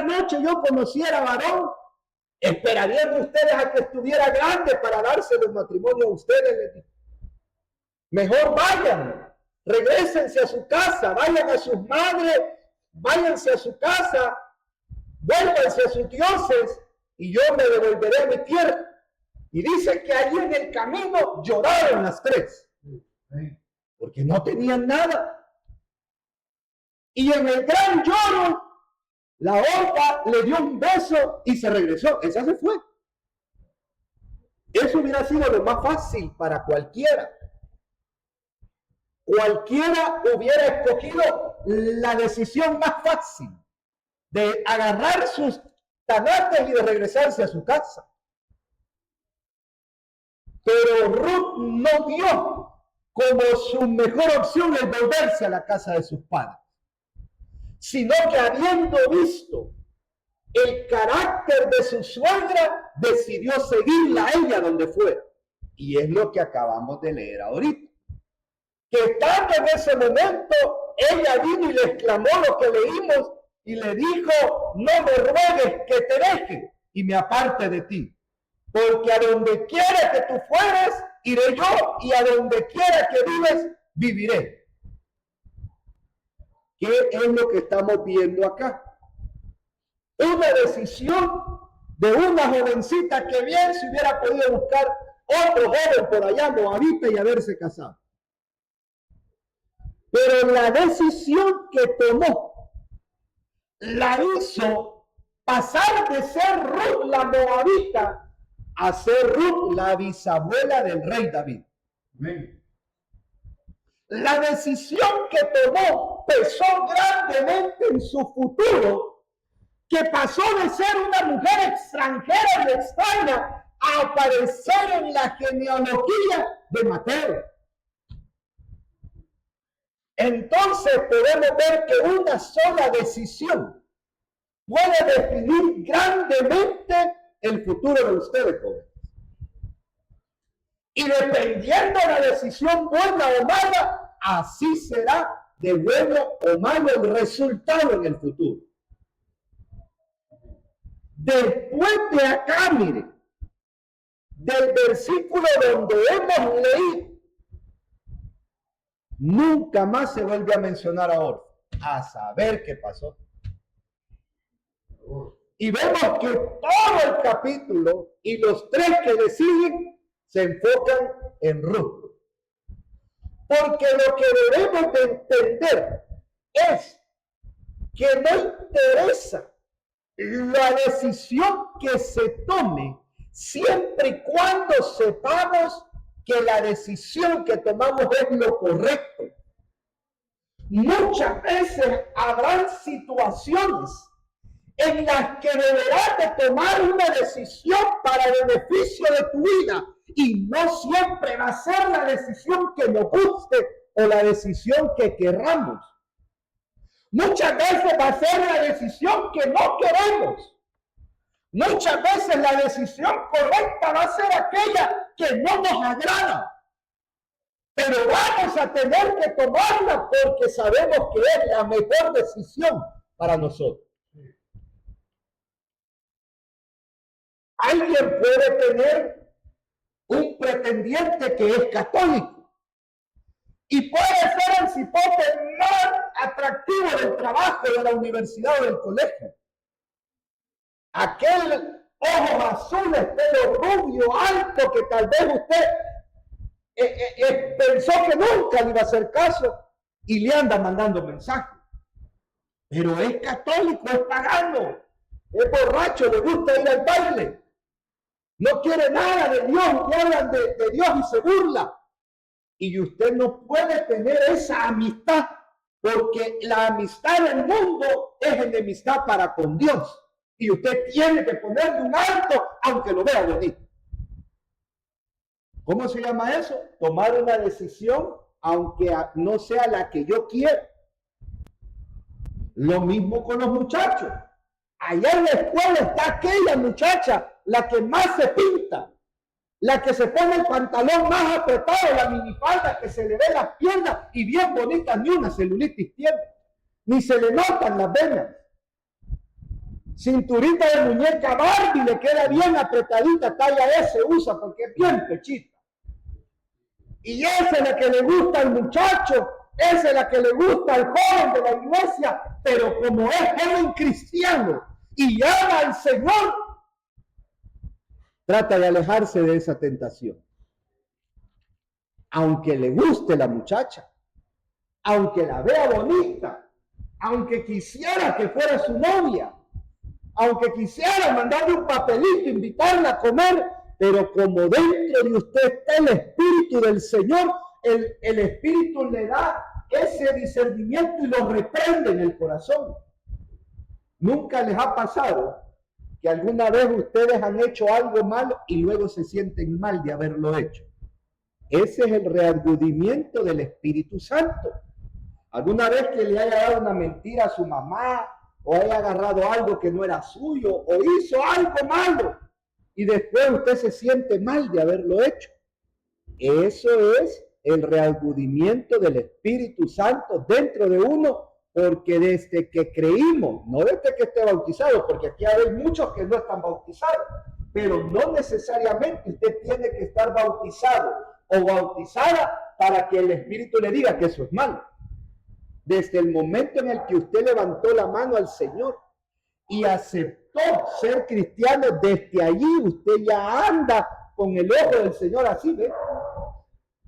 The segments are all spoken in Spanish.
noche yo conociera varón, ¿esperarían ustedes a que estuviera grande para dárselo en matrimonio a ustedes? Les dijo. Mejor vayan, regrésense a su casa, vayan a sus madres, váyanse a su casa, vuélvanse a sus dioses y yo me devolveré a mi tierra. Y dice que allí en el camino lloraron las tres, porque no tenían nada. Y en el gran lloro, la otra le dio un beso y se regresó. Esa se fue. Eso hubiera sido lo más fácil para cualquiera. Cualquiera hubiera escogido la decisión más fácil de agarrar sus tanates y de regresarse a su casa. Pero Ruth no vio como su mejor opción el volverse a la casa de sus padres, sino que habiendo visto el carácter de su suegra, decidió seguirla a ella donde fuera. Y es lo que acabamos de leer ahorita. Que estando en ese momento, ella vino y le exclamó lo que leímos y le dijo, no me ruegues que te deje y me aparte de ti, porque a donde quiera que tú fueres, iré yo, y a donde quiera que vives, viviré. ¿Qué es lo que estamos viendo acá? Una decisión de una jovencita que bien se hubiera podido buscar otro joven por allá, moabita, y haberse casado. Pero la decisión que tomó la hizo pasar de ser Ruth la moabita a ser Ruth la bisabuela del rey David. Amén. La decisión que tomó pesó grandemente en su futuro, que pasó de ser una mujer extranjera y extraña a aparecer en la genealogía de Mateo. Entonces podemos ver que una sola decisión puede definir grandemente el futuro de ustedes, jóvenes. Y dependiendo de la decisión buena o mala, así será de bueno o malo el resultado en el futuro. Después de acá, mire, del versículo donde hemos leído, nunca más se vuelve a mencionar a Orfa, a saber qué pasó. Y vemos que todo el capítulo y los tres que le siguen se enfocan en Ruth. Porque lo que debemos de entender es que no interesa la decisión que se tome siempre y cuando sepamos que la decisión que tomamos es lo correcto. Muchas veces habrán situaciones en las que deberás de tomar una decisión para beneficio de tu vida y no siempre va a ser la decisión que nos guste o la decisión que querramos. Muchas veces va a ser la decisión que no queremos. Muchas veces la decisión correcta va a ser aquella que no nos agrada. Pero vamos a tener que tomarla porque sabemos que es la mejor decisión para nosotros. Alguien puede tener un pretendiente que es católico y puede ser el cipote más atractivo del trabajo, de la universidad o del colegio. Aquel ojos azules, pelo rubio, alto, que tal vez usted pensó que nunca le iba a hacer caso y le anda mandando mensajes. Pero es católico, es pagano, es borracho, le gusta ir al baile. No quiere nada de Dios, le hablan de Dios y se burla. Y usted no puede tener esa amistad, porque la amistad del mundo es enemistad para con Dios. Y usted tiene que ponerle un alto, aunque lo vea bonito. ¿Cómo se llama eso? Tomar una decisión, aunque no sea la que yo quiero. Lo mismo con los muchachos. Allá en la escuela está aquella muchacha, la que más se pinta, la que se pone el pantalón más apretado, la minifalda que se le ve las piernas y bien bonita, ni una celulitis tiene, ni se le notan las venas. Cinturita de muñeca Barbie le queda bien apretadita, talla S usa porque es bien pechita. Y esa es la que le gusta al muchacho, esa es la que le gusta al joven de la iglesia, pero como es joven cristiano y ama al Señor, trata de alejarse de esa tentación. Aunque le guste la muchacha, aunque la vea bonita, aunque quisiera que fuera su novia, aunque quisiera mandarle un papelito, invitarla a comer, pero como dentro de usted está el Espíritu del Señor, el Espíritu le da ese discernimiento y lo reprende en el corazón. ¿Nunca les ha pasado que alguna vez ustedes han hecho algo malo y luego se sienten mal de haberlo hecho? Ese es el reargudimiento del Espíritu Santo. ¿Alguna vez que le haya dado una mentira a su mamá, o haya agarrado algo que no era suyo, o hizo algo malo, y después usted se siente mal de haberlo hecho? Eso es el reargudimiento del Espíritu Santo dentro de uno, porque desde que creímos, no desde que esté bautizado, porque aquí hay muchos que no están bautizados, pero no necesariamente usted tiene que estar bautizado o bautizada para que el Espíritu le diga que eso es malo. Desde el momento en el que usted levantó la mano al Señor y aceptó ser cristiano, desde allí usted ya anda con el ojo del Señor así, ¿ve?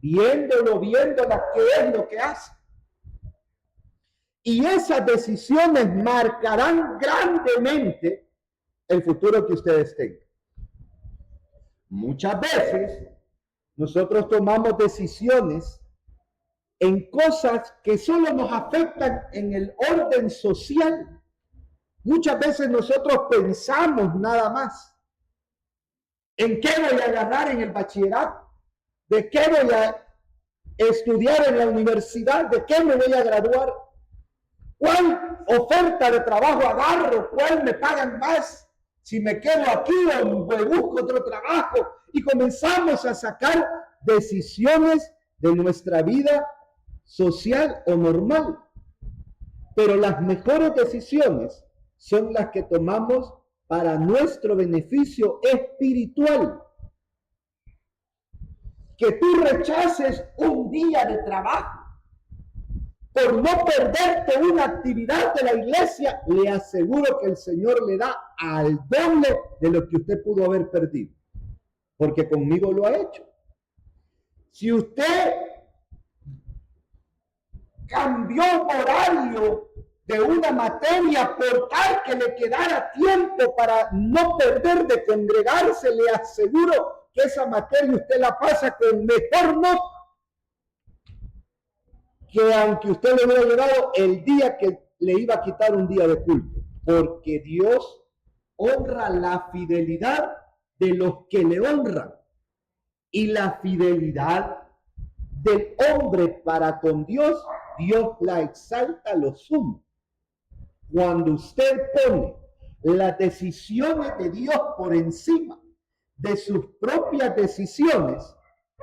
Viéndolo, viéndola, qué es lo que hace. Y esas decisiones marcarán grandemente el futuro que ustedes tengan. Muchas veces nosotros tomamos decisiones en cosas que solo nos afectan en el orden social. Muchas veces nosotros pensamos nada más en qué voy a ganar en el bachillerato, de qué voy a estudiar en la universidad, de qué me voy a graduar, cuál oferta de trabajo agarro, cuál me pagan más, si me quedo aquí o me busco otro trabajo, y comenzamos a sacar decisiones de nuestra vida social o normal. Pero las mejores decisiones son las que tomamos para nuestro beneficio espiritual. Que tú rechaces un día de trabajo por no perderte una actividad de la iglesia, le aseguro que el Señor le da al doble de lo que usted pudo haber perdido, porque conmigo lo ha hecho. Si usted cambió horario de una materia por tal que le quedara tiempo para no perder de congregarse, le aseguro que esa materia usted la pasa con mejor nota que aunque usted le hubiera llevado el día que le iba a quitar un día de culto, porque Dios honra la fidelidad de los que le honran, y la fidelidad del hombre para con Dios, Dios la exalta a lo sumo. Cuando usted pone las decisiones de Dios por encima de sus propias decisiones,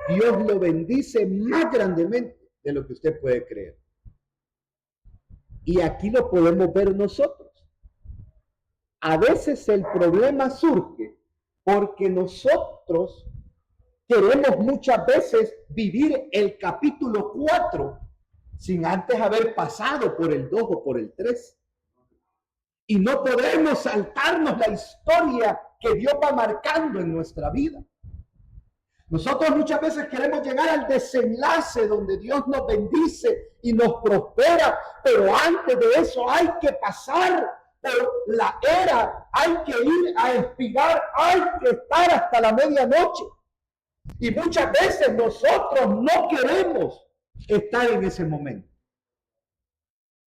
Dios lo bendice más grandemente de lo que usted puede creer. Y aquí lo podemos ver nosotros. A veces el problema surge porque nosotros queremos muchas veces vivir el capítulo 4 sin antes haber pasado por el 2 o por el 3. Y no podemos saltarnos la historia que Dios va marcando en nuestra vida. Nosotros muchas veces queremos llegar al desenlace donde Dios nos bendice y nos prospera, pero antes de eso hay que pasar por la era, hay que ir a espigar, hay que estar hasta la medianoche. Y muchas veces nosotros no queremos estar en ese momento.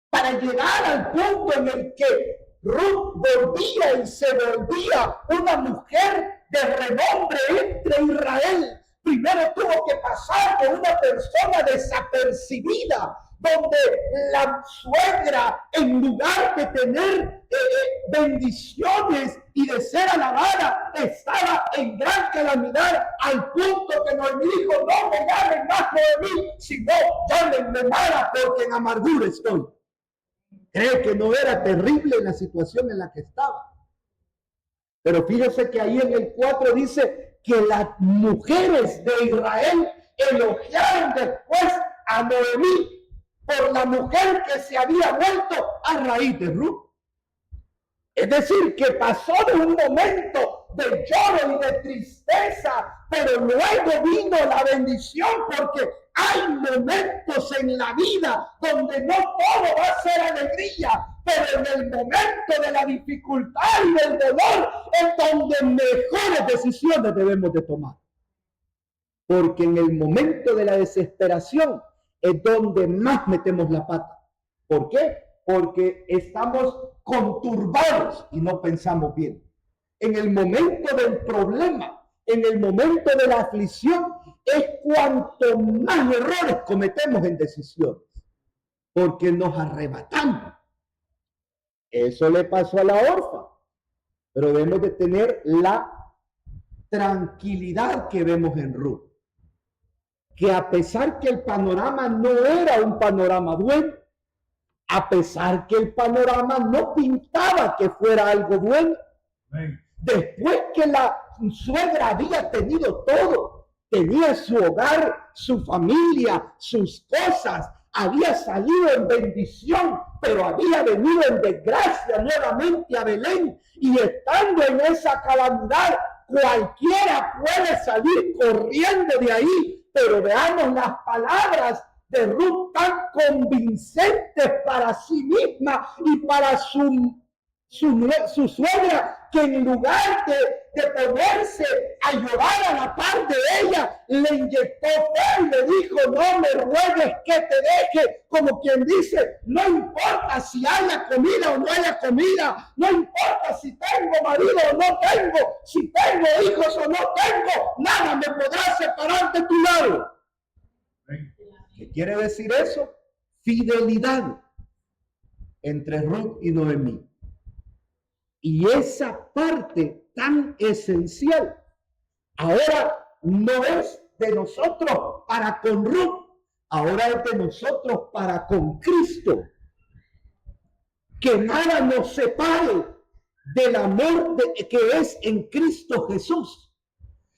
Para llegar al punto en el que Ruth volvía y se volvía una mujer de renombre entre Israel, primero tuvo que pasar por una persona desapercibida, donde la suegra, en lugar de tener bendiciones y de ser alabada, estaba en gran calamidad, al punto que Noemí dijo: no me llamen más Noemí, sino llámenme Mara, porque en amargura estoy. ¿Cree que no era terrible la situación en la que estaba? Pero fíjese que ahí en el 4 dice que las mujeres de Israel elogiaron después a Noemí por la mujer que se había vuelto a raíz de Ruth. Es decir, que pasó de un momento de lloro y de tristeza, pero luego vino la bendición, porque hay momentos en la vida donde no todo va a ser alegría, pero en el momento de la dificultad y del dolor es donde mejores decisiones debemos de tomar. Porque en el momento de la desesperación es donde más metemos la pata. ¿Por qué? Porque estamos conturbados y no pensamos bien. En el momento del problema, en el momento de la aflicción, es cuanto más errores cometemos en decisiones, porque nos arrebatamos. Eso le pasó a la orfa, pero debemos de tener la tranquilidad que vemos en Ruth, que a pesar que el panorama no era un panorama bueno, a pesar que el panorama no pintaba que fuera algo bueno, después que la suegra había tenido todo, tenía su hogar, su familia, sus cosas, había salido en bendición, pero había venido en desgracia nuevamente a Belén, y estando en esa calamidad, cualquiera puede salir corriendo de ahí, pero veamos las palabras de Ruth tan convincentes para sí misma y para su suegra, que en lugar de ponerse a llorar a la par de ella, le inyectó fe y le dijo: no me ruegues que te deje, como quien dice, no importa si haya comida o no haya comida, no importa si tengo marido o no tengo, si tengo hijos o no tengo, nada me podrá separar de tu lado. ¿Qué quiere decir eso? Fidelidad entre Ruth y Noemí. Y esa parte tan esencial ahora no es de nosotros para con Ruth, ahora es de nosotros para con Cristo. Que nada nos separe del amor que es en Cristo Jesús,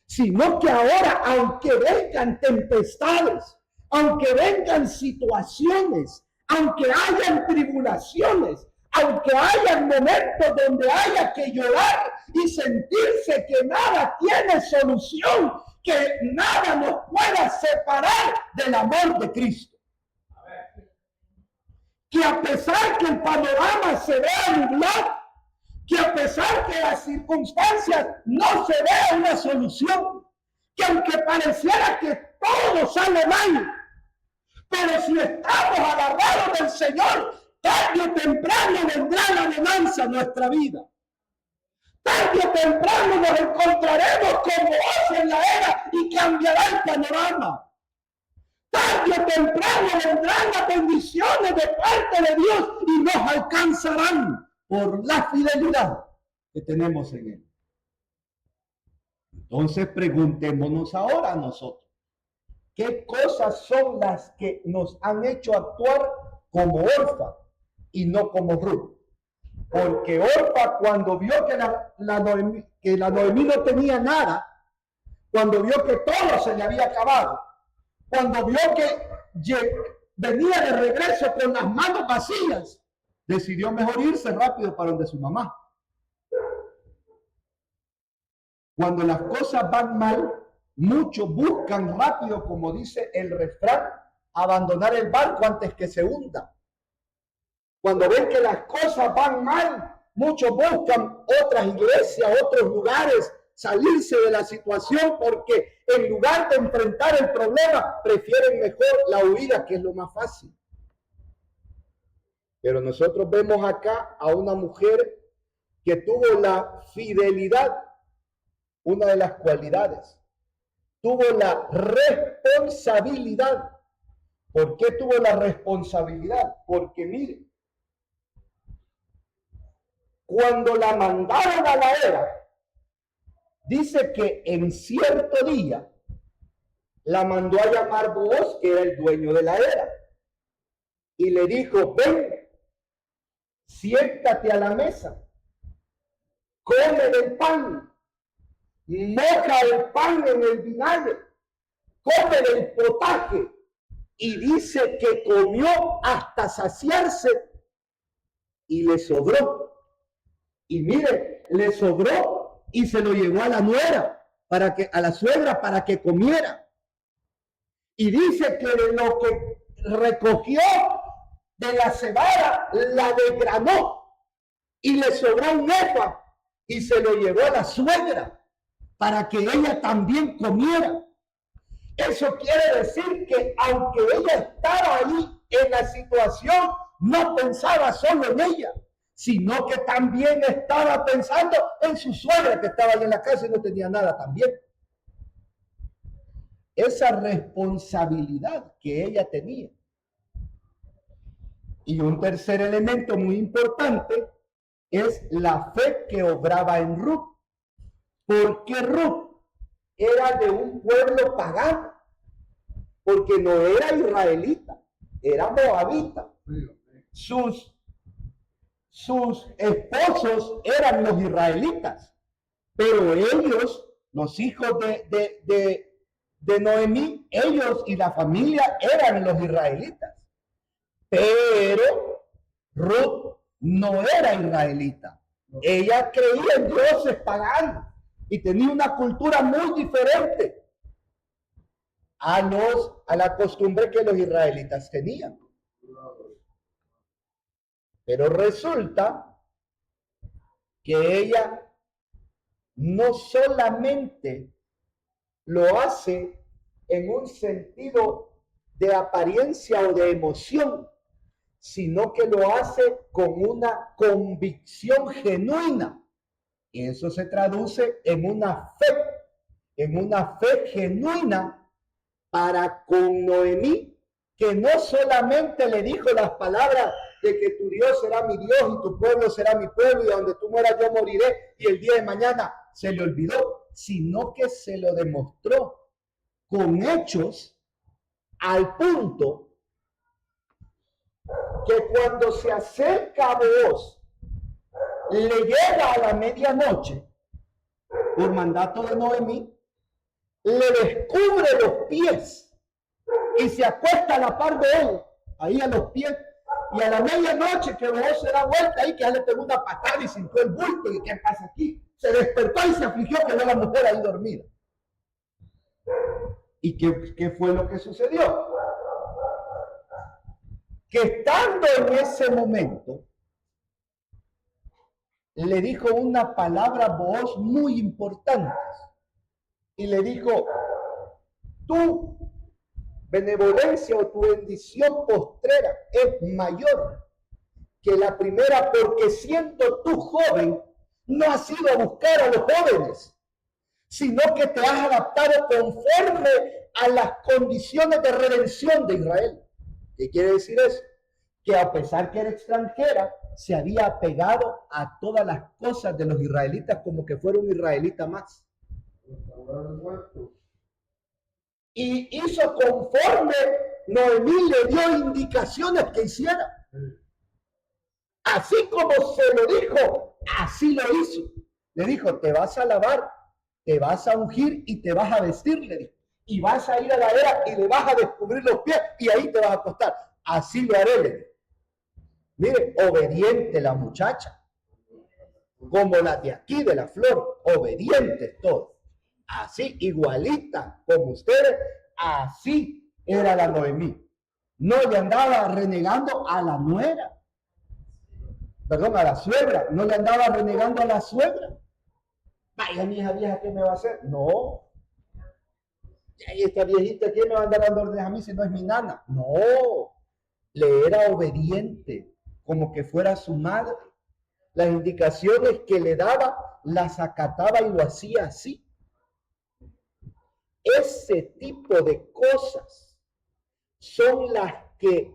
sino que ahora, aunque vengan tempestades, aunque vengan situaciones, aunque hayan tribulaciones, aunque haya momentos donde haya que llorar y sentirse que nada tiene solución, que nada nos pueda separar del amor de Cristo. Que a pesar que el panorama se vea nublado, que a pesar que las circunstancias no se vea una solución, que aunque pareciera que todo sale mal, pero si estamos agarrados del Señor, tarde o temprano vendrá la bonanza a nuestra vida. Tarde o temprano nos encontraremos como oso en la era y cambiará el panorama. Tarde o temprano vendrán las bendiciones de parte de Dios y nos alcanzarán por la fidelidad que tenemos en Él. Entonces preguntémonos ahora a nosotros, ¿qué cosas son las que nos han hecho actuar como Orfa y no como Ruth? Porque Orfa, cuando vio que la Noemí no tenía nada, cuando vio que todo se le había acabado, cuando vio que venía de regreso con las manos vacías, decidió mejor irse rápido para donde su mamá. Cuando las cosas van mal, muchos buscan rápido, como dice el refrán, abandonar el barco antes que se hunda. Cuando ven que las cosas van mal, muchos buscan otras iglesias, otros lugares, salirse de la situación, porque en lugar de enfrentar el problema, prefieren mejor la huida, que es lo más fácil. Pero nosotros vemos acá a una mujer que tuvo la fidelidad, una de las cualidades. Tuvo la responsabilidad. ¿Por qué tuvo la responsabilidad? Porque mire, cuando la mandaron a la era, dice que en cierto día la mandó a llamar Booz, que era el dueño de la era, y le dijo: ven, siéntate a la mesa, come del pan, moja el pan en el vinagre, come del potaje, y dice que comió hasta saciarse y le sobró. Y mire, le sobró y se lo llevó a la nuera, a la suegra para que comiera. Y dice que de lo que recogió de la cebada, la desgranó y le sobró un efa y se lo llevó a la suegra para que ella también comiera. Eso quiere decir que aunque ella estaba ahí en la situación, no pensaba solo en ella, sino que también estaba pensando en su suegra que estaba ahí en la casa y no tenía nada también. Esa responsabilidad que ella tenía. Y un tercer elemento muy importante es la fe que obraba en Ruth. Porque Ruth era de un pueblo pagano, porque no era israelita, era moabita. Sus esposos eran los israelitas, pero ellos, los hijos de Noemí, ellos y la familia eran los israelitas. Pero Ruth no era israelita. Ella creía en dioses paganos y tenía una cultura muy diferente a la costumbre que los israelitas tenían. Pero resulta que ella no solamente lo hace en un sentido de apariencia o de emoción, sino que lo hace con una convicción genuina. Y eso se traduce en una fe genuina para con Noemí, que no solamente le dijo las palabras de que tu Dios será mi Dios y tu pueblo será mi pueblo y donde tú mueras yo moriré y el día de mañana se le olvidó, sino que se lo demostró con hechos al punto que cuando se acerca a vos, le llega a la medianoche, por mandato de Noemí, le descubre los pies y se acuesta a la par de él, ahí a los pies, y a la medianoche que vos se da vuelta ahí, que ya le pegó una patada y sintió el bulto, y ¿qué pasa aquí? Se despertó y se afligió que vio a la mujer ahí dormida. ¿Y qué fue lo que sucedió? Que estando en ese momento, le dijo una palabra a Booz muy importante. Y le dijo, tu benevolencia o tu bendición postrera es mayor que la primera, porque siendo tú joven, no has ido a buscar a los jóvenes, sino que te has adaptado conforme a las condiciones de redención de Israel. ¿Qué quiere decir eso? Que a pesar que era extranjera, se había apegado a todas las cosas de los israelitas como que fuera un israelita más. Y hizo conforme Noemí le dio indicaciones que hiciera. Así como se lo dijo, así lo hizo. Le dijo, te vas a lavar, te vas a ungir y te vas a vestir, le dijo. Y vas a ir a la era y le vas a descubrir los pies y ahí te vas a acostar. Así lo haré, le dijo. Mire, obediente la muchacha, como la de aquí de la flor, obedientes todos. Así, igualita como ustedes, así era la Noemí. No le andaba renegando a la nuera, perdón, a la suegra, no le andaba renegando a la suegra. Vaya, mi hija vieja, ¿qué me va a hacer? No. Y esta viejita, ¿quién me va a andar dando órdenes a mí si no es mi nana? No. Le era obediente, como que fuera su madre. Las indicaciones que le daba, las acataba y lo hacía así. Ese tipo de cosas son las que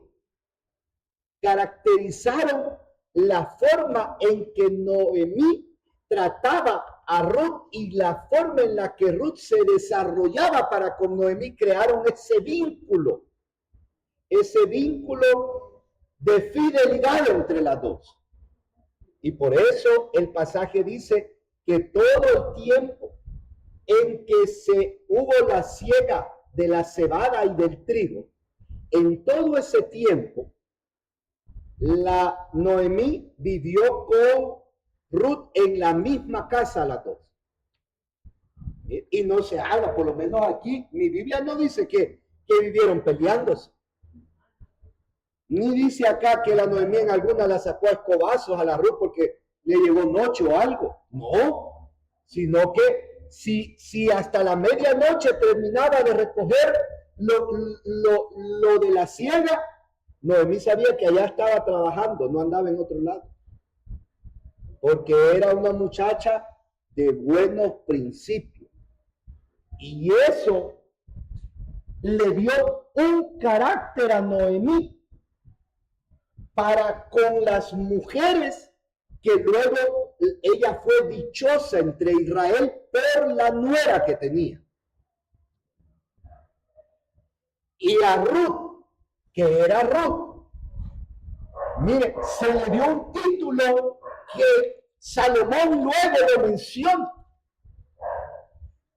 caracterizaron la forma en que Noemí trataba a Ruth y la forma en la que Ruth se desarrollaba para con Noemí. Crearon ese vínculo de fidelidad entre las dos. Y por eso el pasaje dice que todo el tiempo en que se hubo la siega de la cebada y del trigo, en todo ese tiempo, la Noemí vivió con Ruth en la misma casa, las dos. Y no se habla, por lo menos aquí, mi Biblia no dice que vivieron peleándose. Ni dice acá que la Noemí en alguna la sacó a escobazos a la Ruth porque le llegó noche o algo. No, sino que si hasta la medianoche terminaba de recoger lo de la siega, Noemí sabía que allá estaba trabajando, no andaba en otro lado. Porque era una muchacha de buenos principios. Y eso le dio un carácter a Noemí para con las mujeres, que luego ella fue dichosa entre Israel por la nuera que tenía. Y a Ruth, que era Ruth, mire, se le dio un título que Salomón luego lo menciona.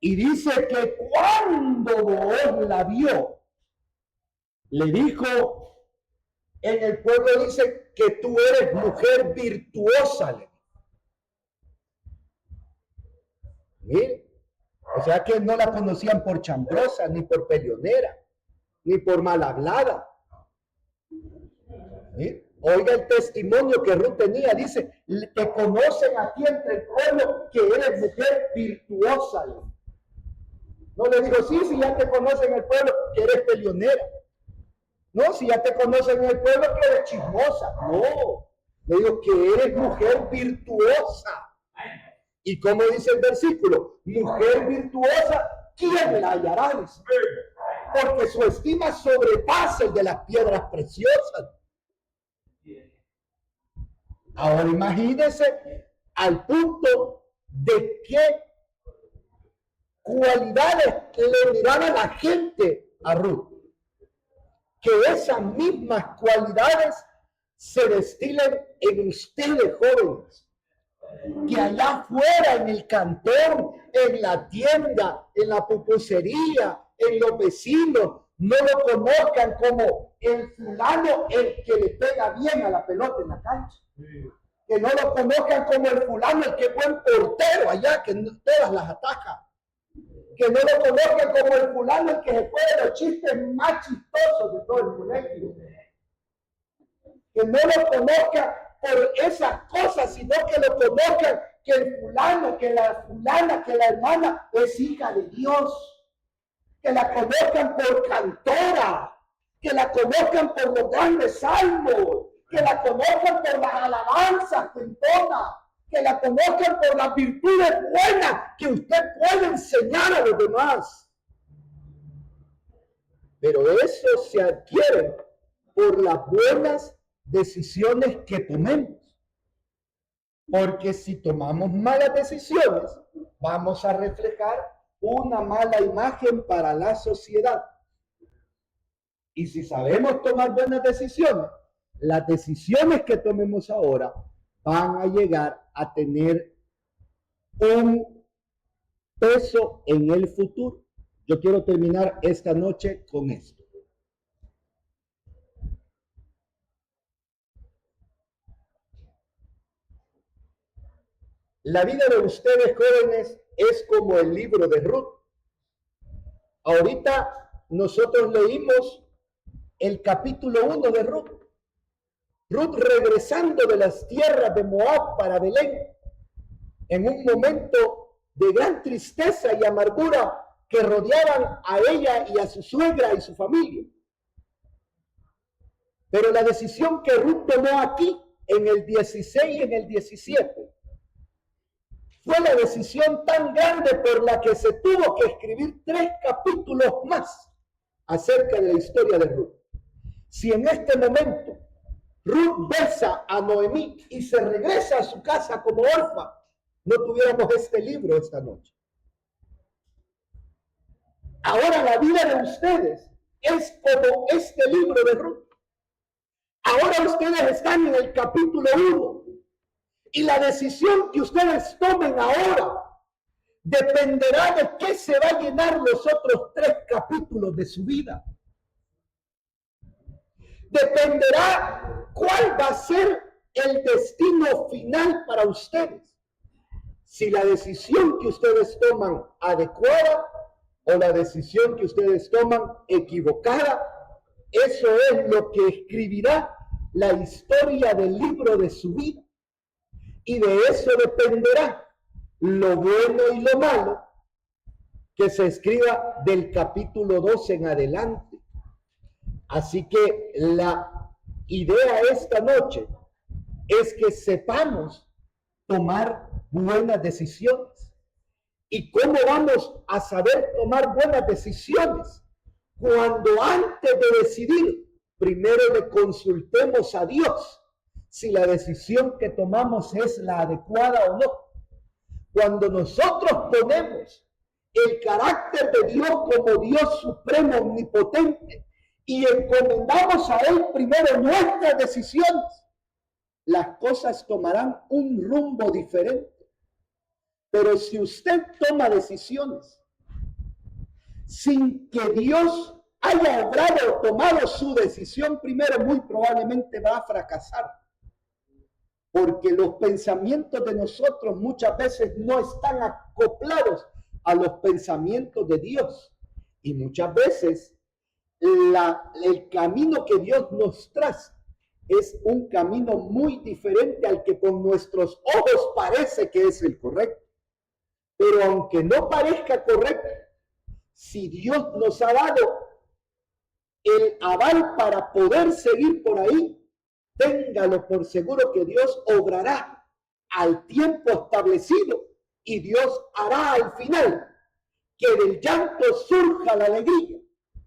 Y dice que cuando Booz la vio, le dijo, en el pueblo dice que tú eres mujer virtuosa. Mire, o sea que no la conocían por chambrosa, ni por peleonera, ni por mal hablada. Mire, oiga el testimonio que Ruth tenía, dice, te conocen a ti entre el pueblo que eres mujer virtuosa. No le digo, sí, ya te conocen el pueblo que eres peleonera. No, si ya te conocen en el pueblo que eres chismosa. No, le digo que eres mujer virtuosa. Y como dice el versículo, mujer virtuosa, ¿quién la hallará? Porque su estima sobrepasa el de las piedras preciosas. Ahora imagínense al punto de qué cualidades le miraba la gente a Ruth. Que esas mismas cualidades se destilen en ustedes, jóvenes. Que allá afuera, en el cantón, en la tienda, en la pupusería, en los vecinos, no lo conozcan como el fulano, el que le pega bien a la pelota en la cancha. Que no lo conozcan como el fulano, el que es buen portero allá, que todas las ataja. Que no lo conozcan como el fulano, el que se puede los chistes más chistosos de todo el colegio. Que no lo conozcan por esas cosas, sino que lo conozcan que el fulano, que la fulana, que la hermana es hija de Dios. Que la conozcan por cantora, que la conozcan por los grandes salmos, que la conozcan por las alabanzas que entona, que la conozcan por las virtudes buenas que usted puede enseñar a los demás. Pero eso se adquiere por las buenas decisiones que tomemos. Porque si tomamos malas decisiones, vamos a reflejar una mala imagen para la sociedad. Y si sabemos tomar buenas decisiones, las decisiones que tomemos ahora van a llegar a tener un peso en el futuro. Yo quiero terminar esta noche con esto. La vida de ustedes, jóvenes, es como el libro de Ruth. Ahorita nosotros leímos el capítulo 1 de Ruth. Ruth regresando de las tierras de Moab para Belén, en un momento de gran tristeza y amargura que rodeaban a ella y a su suegra y su familia. Pero la decisión que Ruth tomó aquí, en el 16 y en el 17, fue la decisión tan grande por la que se tuvo que escribir 3 capítulos más acerca de la historia de Ruth. Si en este momento Ruth besa a Noemí y se regresa a su casa como orfa, no tuviéramos este libro esta noche. Ahora la vida de ustedes es como este libro de Ruth. Ahora ustedes están en el capítulo 1 Y la decisión que ustedes tomen ahora dependerá de qué se va a llenar los otros 3 capítulos de su vida. Dependerá cuál va a ser el destino final para ustedes. Si la decisión que ustedes toman adecuada o la decisión que ustedes toman equivocada, eso es lo que escribirá la historia del libro de su vida. Y de eso dependerá lo bueno y lo malo que se escriba del capítulo 2 en adelante. Así que la idea esta noche es que sepamos tomar buenas decisiones. ¿Y cómo vamos a saber tomar buenas decisiones? Cuando antes de decidir, primero le consultemos a Dios si la decisión que tomamos es la adecuada o no. Cuando nosotros ponemos el carácter de Dios como Dios supremo, omnipotente, y encomendamos a Él primero nuestras decisiones, las cosas tomarán un rumbo diferente. Pero si usted toma decisiones sin que Dios haya obrado o tomado su decisión primero, muy probablemente va a fracasar. Porque los pensamientos de nosotros muchas veces no están acoplados a los pensamientos de Dios. Y muchas veces el camino que Dios nos traza es un camino muy diferente al que con nuestros ojos parece que es el correcto. Pero aunque no parezca correcto, si Dios nos ha dado el aval para poder seguir por ahí, téngalo por seguro que Dios obrará al tiempo establecido y Dios hará al final que del llanto surja la alegría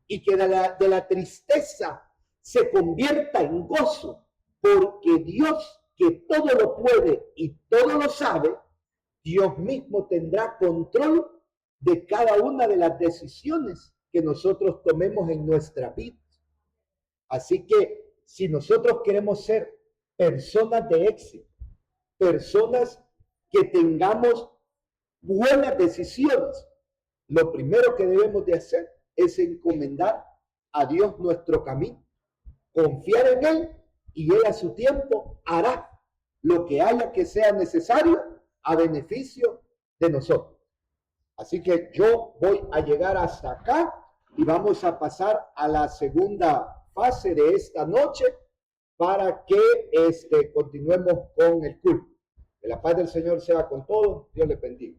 y que de la tristeza se convierta en gozo, porque Dios, que todo lo puede y todo lo sabe, Dios mismo tendrá control de cada una de las decisiones que nosotros tomemos en nuestra vida. Así que si nosotros queremos ser personas de éxito, personas que tengamos buenas decisiones, lo primero que debemos de hacer es encomendar a Dios nuestro camino, confiar en Él y Él a su tiempo hará lo que haya que sea necesario a beneficio de nosotros. Así que yo voy a llegar hasta acá y vamos a pasar a la segunda fase de esta noche para que continuemos con el culto. Que la paz del Señor sea con todos. Dios les bendiga.